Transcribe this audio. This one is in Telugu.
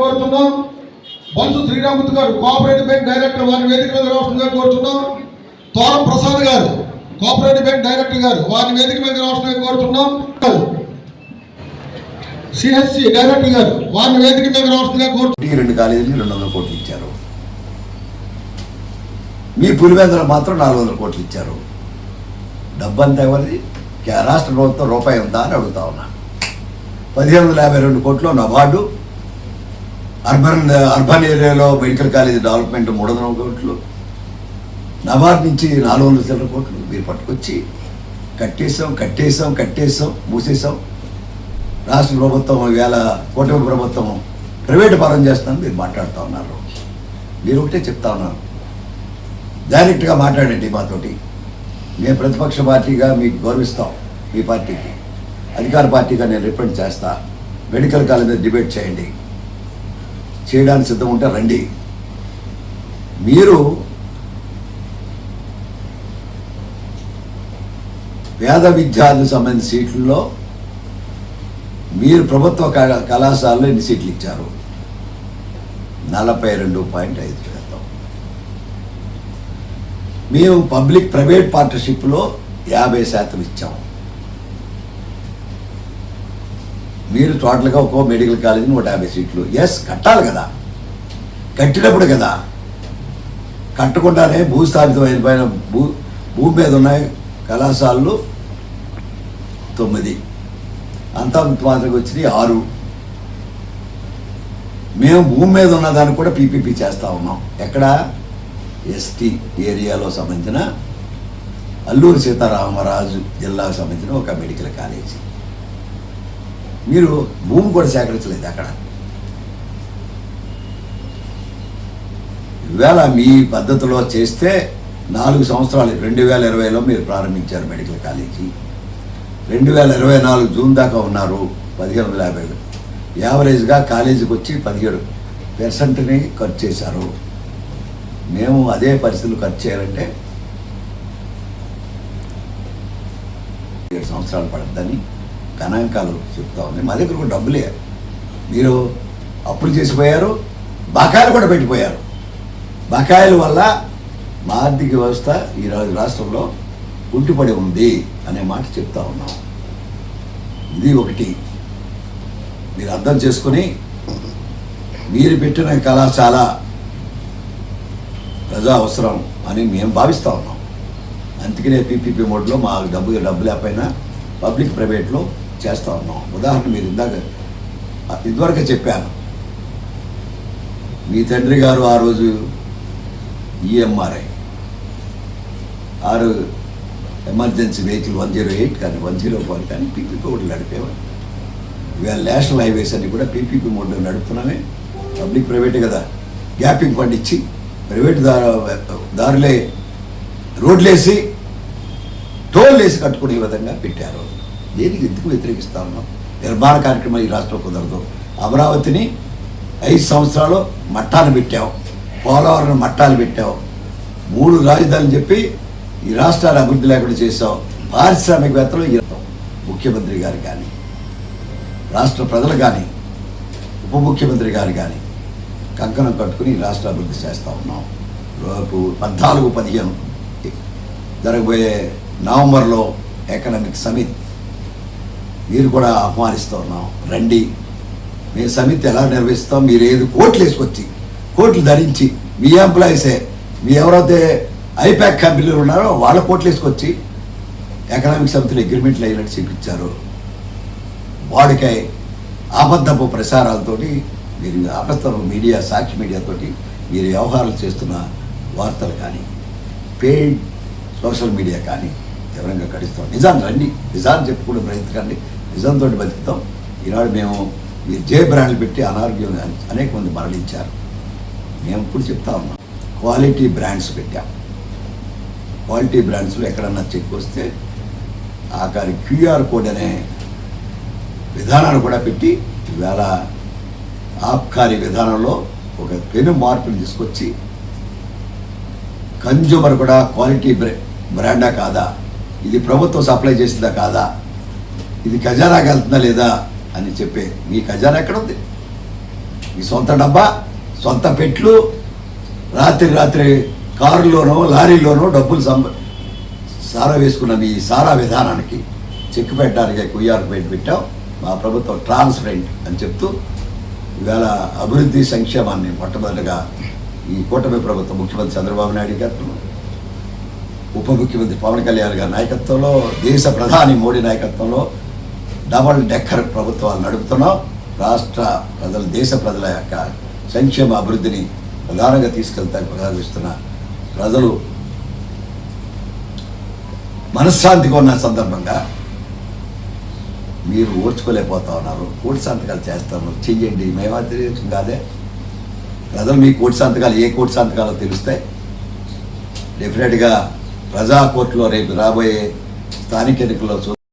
కోరుతున్నాం. బన్సు శ్రీరామూర్తి గారు కోఆపరేటివ్ బ్యాంక్ డైరెక్టర్ వారిని వేదిక మీద రాష్ట్రంగా కోరుతున్నాం. తోరం ప్రసాద్ గారు కోఆపరేటివ్ బ్యాంక్ డైరెక్టర్ గారు వారిని వేదిక మీద రాష్ట్రంగా కోరుతున్నాం. సిహెచ్సి డైరెక్టర్ గారు వారిని వేదిక మీద రాష్ట్రంగా కోరుతున్నాం. 2 కాలేజీలు 200 కోట్లు ఇచ్చారు. మీ పులివెందులు మాత్రం 400 కోట్లు ఇచ్చారు. డబ్బంతా ఎవరిది? రాష్ట్ర ప్రభుత్వం రూపాయి ఉందా అని అడుగుతా ఉన్నా. 1552 కోట్లు నబార్డు, అర్బన్ ఏరియాలో మెడికల్ కాలేజీ డెవలప్మెంట్ 300 కోట్లు, నబార్డు నుంచి 400 కోట్లు మీరు పట్టుకొచ్చి కట్టేసాం మూసేసాం. రాష్ట్ర ప్రభుత్వం ఇవాళ కూటమి ప్రభుత్వం ప్రైవేటు పరం చేస్తుందని మీరు మాట్లాడుతూ ఉన్నారు. మీరు ఒకటే చెప్తా ఉన్నారు, డైరెక్ట్గా మాట్లాడండి మాతోటి. మేము ప్రతిపక్ష పార్టీగా మీకు గౌరవిస్తాం. మీ పార్టీకి అధికార పార్టీగా నేను రిప్రజెంట్ చేస్తా. మెడికల్ కాలేజ్ మీద డిబేట్ చేయండి, చేయడానికి సిద్ధం ఉంటే రండి. మీరు పేద విద్యార్థులకు సంబంధించిన సీట్లలో మీరు ప్రభుత్వ కళాశాలలో ఎన్ని సీట్లు ఇచ్చారు? 42.5%. మేము పబ్లిక్ ప్రైవేట్ పార్ట్నర్షిప్లో 50% ఇచ్చాము. మీరు టోటల్గా ఒక్కో మెడికల్ కాలేజీ 150 సీట్లు. ఎస్, కట్టాలి కదా. కట్టినప్పుడు కదా, కట్టకుండానే భూస్థాపితమైన పైన భూమి మీద ఉన్నాయి కళాశాలలు 9, అంతా మాత్రమే వచ్చినాయి 6. మేము భూమి మీద ఉన్నదాన్ని కూడా పీపీపీ చేస్తూ ఉన్నాం. ఎక్కడ? ఎస్టీ ఏరియాలో సంబంధించిన అల్లూరు సీతారామరాజు జిల్లాకు సంబంధించిన ఒక మెడికల్ కాలేజీ. మీరు భూమి కూడా సేకరించలేదు అక్కడ. ఈవేళ మీ పద్ధతిలో చేస్తే 4 సంవత్సరాలు 2020లో మీరు ప్రారంభించారు మెడికల్ కాలేజీ. 2024 జూన్ దాకా ఉన్నారు. 1550 యావరేజ్గా కాలేజీకి వచ్చి 17% ఖర్చు చేశారు. మేము అదే పరిస్థితులు ఖర్చు చేయాలంటే 7 సంవత్సరాలు పడుతుందని గణాంకాలు చెప్తా ఉన్నాయి. మా దగ్గర కూడా డబ్బులే. మీరు అప్పులు చేసిపోయారు, బకాయిలు కూడా పెట్టిపోయారు. బకాయిల వల్ల మా ఆర్థిక వ్యవస్థ ఈరోజు రాష్ట్రంలో కుంటుపడి ఉంది అనే మాట చెప్తా ఉన్నాం. ఇది ఒకటి మీరు అర్థం చేసుకుని, మీరు పెట్టిన కళాశాల ప్రజా అవసరం అని మేము భావిస్తూ ఉన్నాం. అందుకనే పీపీపీ మోడ్లో మా డబ్బు లేకపోయినా పబ్లిక్ ప్రైవేట్లో చేస్తూ ఉన్నాం. ఉదాహరణ మీరు ఇదివరకే చెప్పాను. మీ తండ్రి గారు ఆ రోజు ఈఎంఆర్ఐ 6 ఎమర్జెన్సీ వెహికల్ 108 కానీ 104 కానీ పీపీపీ మోడ్లు నడిపేవాడు. ఇవాళ నేషనల్ హైవేస్ అన్ని కూడా పీపీపీ మోడ్లో నడుపుతున్నామే. పబ్లిక్ ప్రైవేటే కదా. గ్యాపింగ్ ఫండ్ ఇచ్చి ప్రైవేట్ దారులే రోడ్లేసి టోల్ వేసి కట్టుకునే విధంగా పెట్టారు. దేనికి ఎందుకు వ్యతిరేకిస్తా ఉన్నాం? నిర్మాణ కార్యక్రమం ఈ రాష్ట్రం కుదరదు. అమరావతిని 5 సంవత్సరాలు మట్టాలు పెట్టావు, పోలవరం మట్టాలు పెట్టావు, 3 రాజధానులు చెప్పి ఈ రాష్ట్రాన్ని అభివృద్ధి లేకుండా చేసావు. పారిశ్రామికవేత్తలు ముఖ్యమంత్రి గారు కానీ, రాష్ట్ర ప్రజలు కానీ, ఉప ముఖ్యమంత్రి గారు కానీ కంకణం కట్టుకుని రాష్ట్ర అభివృద్ధి చేస్తూ ఉన్నాం. రేపు 14-15 జరగబోయే నవంబర్లో ఎకనామిక్ సమిట్ మీరు కూడా ఆహ్వానిస్తూ ఉన్నాం. రండి, మేము సమితి ఎలా నిర్వహిస్తాం? మీరు ఏది కోట్లు ధరించి మీ ఎంప్లాయీసే, మీ ఎవరైతే ఐపాక్ కంపెనీలు ఉన్నారో వాళ్ళ కోట్లు వేసుకొచ్చి ఎకనామిక్ సమితిలో అగ్రిమెంట్లు అయినట్టు చూపించారు. వాడికై అబద్ధపు ప్రసారాలతోటి మీరు అబద్ధపు మీడియా, సాక్షి మీడియాతోటి మీరు వ్యవహారాలు చేస్తున్న వార్తలు కానీ, పెయిడ్ సోషల్ మీడియా కానీ తీవ్రంగా ఖండిస్తాం. నిజాన్ని రండి, నిజాన్ని చెప్పుకుంటూ ప్రయత్నించండి. నిజంతో బతుకుతాం. ఈనాడు మేము మీరు జే బ్రాండ్లు పెట్టి అనారోగ్యం అనేక మంది మరణించారు. మేము ఇప్పుడు చెప్తా ఉన్నాం, క్వాలిటీ బ్రాండ్స్ పెట్టాం. క్వాలిటీ బ్రాండ్స్లో ఎక్కడన్నా చెక్ వస్తే ఆఖరి క్యూఆర్ కోడ్ అనే విధానాన్ని కూడా పెట్టి ఇవాళ ఆబ్కారీ విధానంలో ఒక పెను మార్పులు తీసుకొచ్చి కన్జ్యూమర్ కూడా క్వాలిటీ బ్రాండా కాదా, ఇది ప్రభుత్వం సప్లై చేసిందా కాదా, ఇది ఖజానాకి వెళ్తుందా లేదా అని చెప్పే. మీ ఖజానా ఎక్కడ ఉంది? మీ సొంత డబ్బా, సొంత పెట్లు, రాత్రి కారులోనో లారీలోనో డబ్బులు సారా వేసుకున్న మీ సారా విధానానికి చెక్ పెట్టడానికి కుయ్యారు పెట్టాం. మా ప్రభుత్వం ట్రాన్స్పరెంట్ అని చెప్తూ ఇవాళ అభివృద్ధి సంక్షేమాన్ని మొట్టమొదటిగా ఈ కూటమి ప్రభుత్వం ముఖ్యమంత్రి చంద్రబాబు నాయుడు గారు, ఉప ముఖ్యమంత్రి పవన్ కళ్యాణ్ గారి నాయకత్వంలో, దేశ ప్రధాని మోడీ నాయకత్వంలో డబల్ డెక్కర్ ప్రభుత్వాలు నడుపుతున్నాం. రాష్ట్ర ప్రజలు, దేశ ప్రజల యొక్క సంక్షేమ అభివృద్ధిని ప్రధానంగా తీసుకెళ్తానికి ప్రయత్నిస్తున్న ప్రజలు మనశ్శాంతిగా ఉన్న సందర్భంగా మీరు ఓర్చుకోలేకపోతా ఉన్నారు. కోటి సంతకాలు చేస్తాము, చెయ్యండి. మేమా తెలియదు కాదే, ప్రజలు మీ కోటి సంతకాలు ఏ కోటి సంతకాలో తెలుస్తాయి. డెఫినెట్గా ప్రజా కోర్టులో రేపు రాబోయే స్థానిక ఎన్నికల్లో